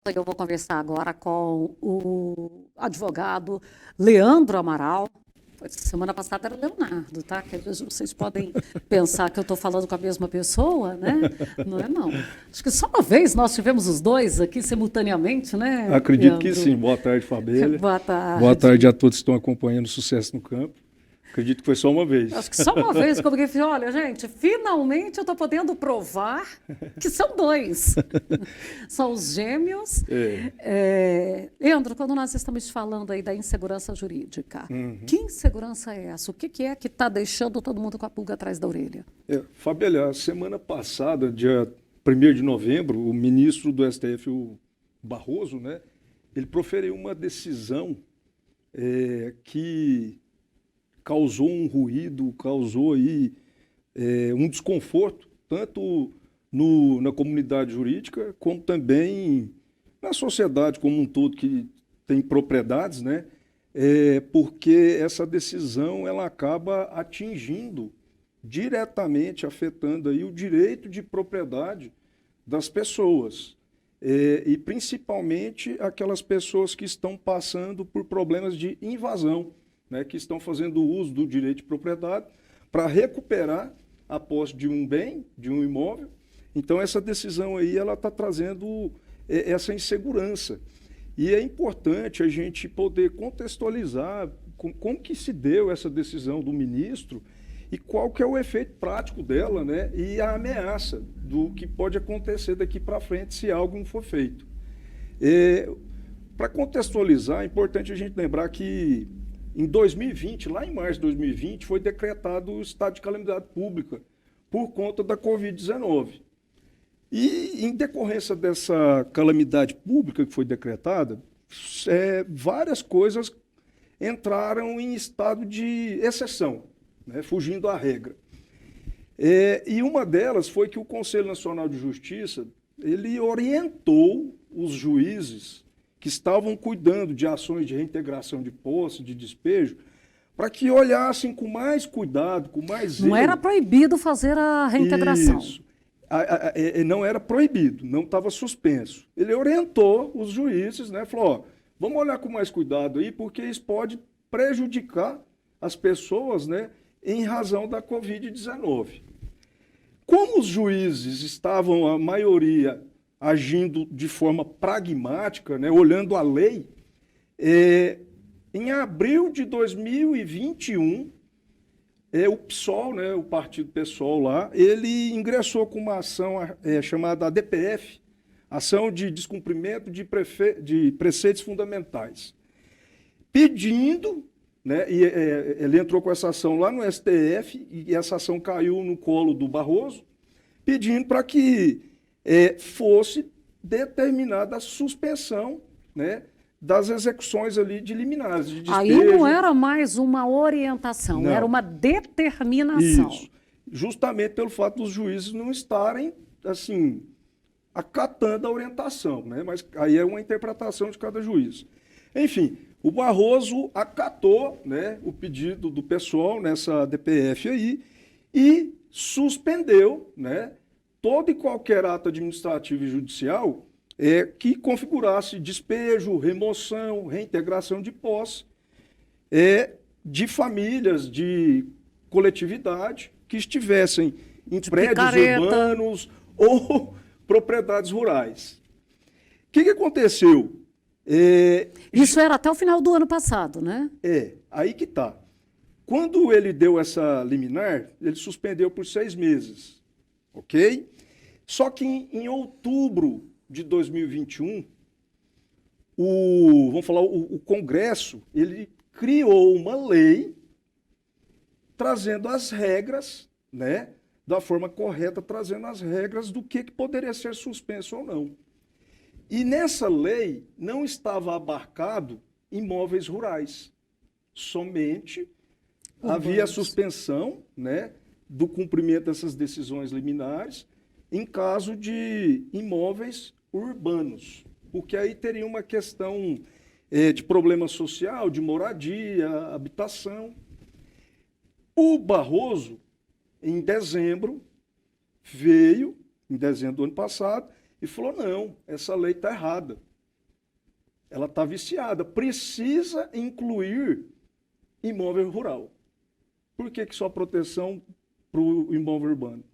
Eu vou conversar agora com o advogado Leandro Amaral. Semana passada era Leonardo, tá? Que às vezes vocês podem pensar que eu estou falando com a mesma pessoa, né? Não é, não. Acho que só uma vez nós tivemos os dois aqui simultaneamente, né, Acredito que sim. Leandro? Boa tarde, Fabélia. Boa Boa tarde. tarde a todos que estão acompanhando o Sucesso no Campo. Acredito que foi só uma vez. Acho que só uma vez que eu falei, olha, gente, finalmente eu estou podendo provar que são dois. São os gêmeos. Leandro, quando nós estamos falando aí da insegurança jurídica, que insegurança é essa? O que é que está deixando todo mundo com a pulga atrás da orelha? Fabélia, a semana passada, dia 1º de novembro, o ministro do STF, o Barroso, né, ele proferiu uma decisão que causou um ruído, causou aí um desconforto, tanto na comunidade jurídica, como também na sociedade como um todo que tem propriedades, né? Porque essa decisão ela acaba atingindo diretamente, afetando aí o direito de propriedade das pessoas. E principalmente aquelas pessoas que estão passando por problemas de invasão, né, que estão fazendo uso do direito de propriedade para recuperar a posse de um bem, de um imóvel. Então, essa decisão aí ela está trazendo essa insegurança. E é importante a gente poder contextualizar como que se deu essa decisão do ministro e qual que é o efeito prático dela, né, e a ameaça do que pode acontecer daqui para frente se algo não for feito. Para contextualizar, é importante a gente lembrar que em 2020, lá em março de 2020, foi decretado o estado de calamidade pública por conta da Covid-19. E, em decorrência dessa calamidade pública que foi decretada, várias coisas entraram em estado de exceção, né, fugindo à regra. E uma delas foi que o Conselho Nacional de Justiça ele orientou os juízes que estavam cuidando de ações de reintegração de posse, de despejo, para que olhassem com mais cuidado, com mais zelo. Não era proibido fazer a reintegração. Isso. Não era proibido, não estava suspenso. Ele orientou os juízes, né, falou, ó, vamos olhar com mais cuidado aí, porque isso pode prejudicar as pessoas, né, em razão da Covid-19. Como os juízes estavam, a maioria, agindo de forma pragmática, né, olhando a lei, em abril de 2021, o PSOL, né, o partido PSOL lá, ele ingressou com uma ação chamada ADPF, Ação de Descumprimento de Preceitos Fundamentais, pedindo, né, e ele entrou com essa ação lá no STF, e essa ação caiu no colo do Barroso, pedindo para que fosse determinada a suspensão, né, das execuções ali de liminares, de despejo. Aí não era mais uma orientação, não. Era uma determinação. Isso. Justamente pelo fato dos juízes não estarem, assim, acatando a orientação, né? Mas aí é uma interpretação de cada juiz. Enfim, o Barroso acatou, né, o pedido do pessoal nessa DPF aí e suspendeu, né, todo e qualquer ato administrativo e judicial que configurasse despejo, remoção, reintegração de posse de famílias, de coletividade que estivessem em prédios urbanos ou propriedades rurais. O que aconteceu? Isso era até o final do ano passado, né? Aí que está. Quando ele deu essa liminar, ele suspendeu por 6 meses, ok? Só que em outubro de 2021, o Congresso, ele criou uma lei trazendo as regras, né, da forma correta, trazendo as regras do que poderia ser suspenso ou não. E nessa lei não estava abarcado imóveis rurais. Somente havia a suspensão, né, do cumprimento dessas decisões liminares em caso de imóveis urbanos, porque aí teria uma questão de problema social, de moradia, habitação. O Barroso, em dezembro, veio, em dezembro do ano passado, e falou, não, essa lei está errada. ela está viciada, precisa incluir imóvel rural. Por que só proteção para o imóvel urbano?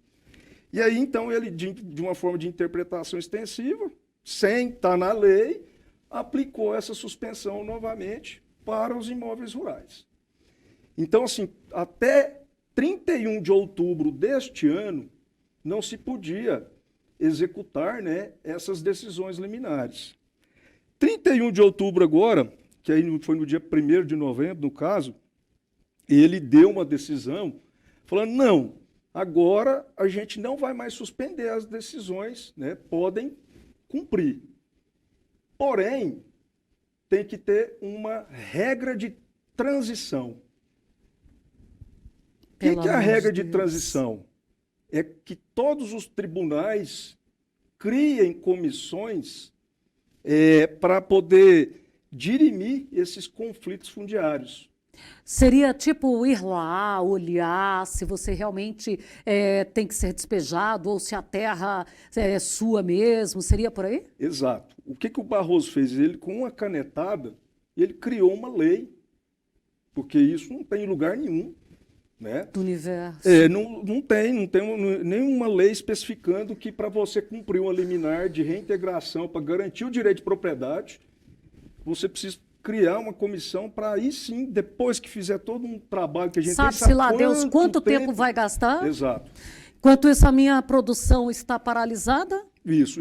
E aí, então, ele, de uma forma de interpretação extensiva, sem estar na lei, aplicou essa suspensão novamente para os imóveis rurais. Então, assim, até 31 de outubro deste ano, não se podia executar, né, essas decisões liminares. 31 de outubro agora, que aí foi no dia 1º de novembro, no caso, ele deu uma decisão falando, não, agora a gente não vai mais suspender as decisões, né, podem cumprir. Porém, tem que ter uma regra de transição. O que é a regra de transição? É que todos os tribunais criem comissões para poder dirimir esses conflitos fundiários. Seria tipo ir lá, olhar se você realmente tem que ser despejado ou se a terra é sua mesmo, seria por aí? Exato. O que o Barroso fez? Ele, com uma canetada, ele criou uma lei, porque isso não tem lugar nenhum, né? Do universo. Não tem nenhuma lei especificando que para você cumprir uma liminar de reintegração, para garantir o direito de propriedade, você precisa criar uma comissão para aí sim, depois que fizer todo um trabalho que a gente Sabe-se lá Deus quanto tempo vai gastar? Exato. Enquanto isso, a minha produção está paralisada? Isso,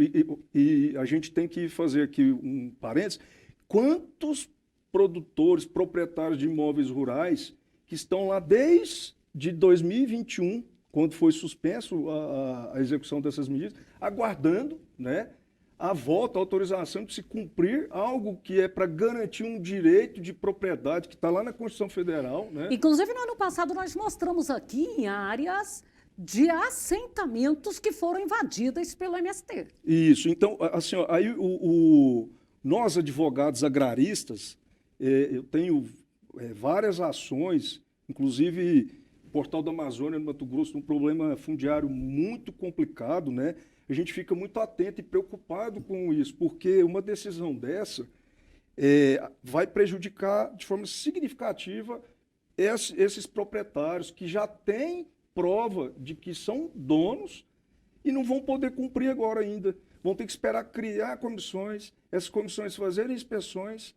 e a gente tem que fazer aqui um parênteses. Quantos produtores, proprietários de imóveis rurais que estão lá desde 2021, quando foi suspenso a execução dessas medidas, aguardando, né, a volta, a autorização de se cumprir algo que é para garantir um direito de propriedade que está lá na Constituição Federal, né? Inclusive, no ano passado, nós mostramos aqui em áreas de assentamentos que foram invadidas pelo MST. Isso. Então, assim, ó, aí nós, advogados agraristas, eu tenho várias ações, inclusive Portal da Amazônia, no Mato Grosso, um problema fundiário muito complicado, né? A gente fica muito atento e preocupado com isso, porque uma decisão dessa vai prejudicar de forma significativa esses proprietários que já têm prova de que são donos e não vão poder cumprir agora ainda. Vão ter que esperar criar comissões, essas comissões fazerem inspeções.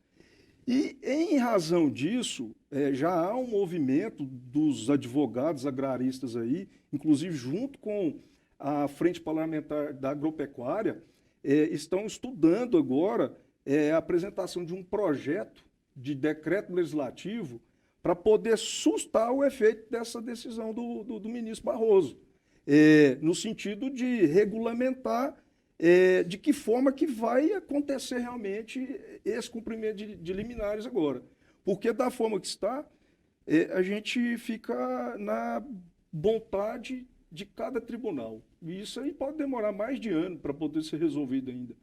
E, em razão disso, já há um movimento dos advogados agraristas aí, inclusive junto com a Frente Parlamentar da Agropecuária, estão estudando agora a apresentação de um projeto de decreto legislativo para poder sustar o efeito dessa decisão do ministro Barroso, no sentido de regulamentar de que forma que vai acontecer realmente esse cumprimento de liminares agora. Porque da forma que está, a gente fica na vontade de cada tribunal. E isso aí pode demorar mais de ano para poder ser resolvido ainda.